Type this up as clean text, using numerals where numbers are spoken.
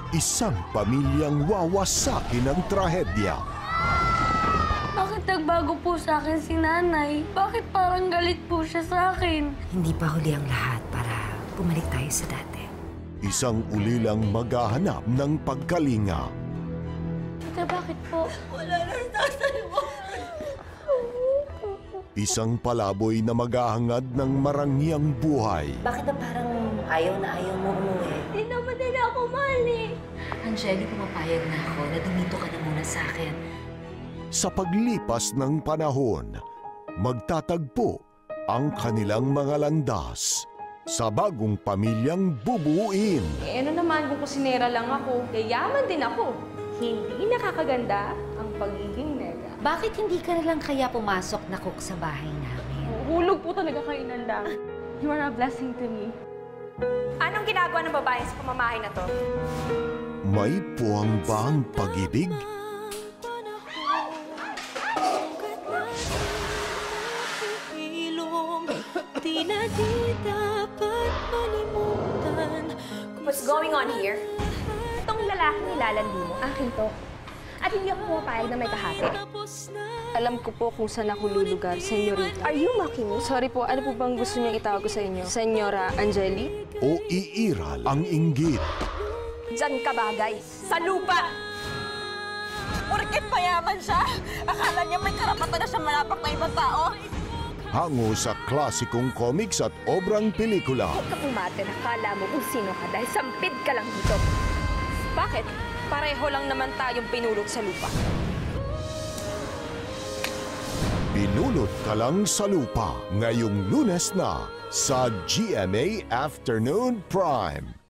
Isang pamilyang wawasakin ng trahedya. Bakit nagbago po sa akin si nanay? Bakit parang galit po siya sa akin? Hindi pa huli ang lahat para bumalik tayo sa dati. Isang ulilang maghahanap ng pagkalinga. Tita, bakit po? Wala na tatay mo. Isang palaboy na maghahangad ng marangyang buhay. Bakit na parang ayaw na ayaw mo umuwi? Hindi naman nila ako mahal eh. Angeli, pumapayag na ako na dumito ka na muna sa akin. Sa paglipas ng panahon, magtatagpo ang kanilang mga landas sa bagong pamilyang bubuin. Eh ano naman kung kusinera lang ako, yayaman din ako. Hindi nakakaganda ang pagiging nega. Bakit hindi ka na lang kaya pumasok na cook sa bahay namin? Hulog po talaga kayo ng lang. You are a blessing to me. Anong ginagawa ng babae sa pamamahay na to? May puwang ba ang pag-ibig? What's going on here? Itong lalaking nilalandi mo, akin to. At hindi ako pumapayag na may kahati. Alam ko po kung saan ako lulugar, senyorita. Are you mocking me? Sorry po, ano po bang gusto niyong itawag ko sa inyo? Senyora Angeli? O iiral ang inggit? Diyan ka bagay, sa lupa! Porket mayaman siya, akala niya may karapatan na siya manapak na ibang tao. Hango sa klasikong comics at obrang pelikula. Huwag ka pumate, nakala mo kung sino ka dahil sampid ka lang dito. Bakit? Pareho lang naman tayong pinulot sa lupa. Pinulot ka lang sa lupa ngayong Lunes na sa GMA Afternoon Prime.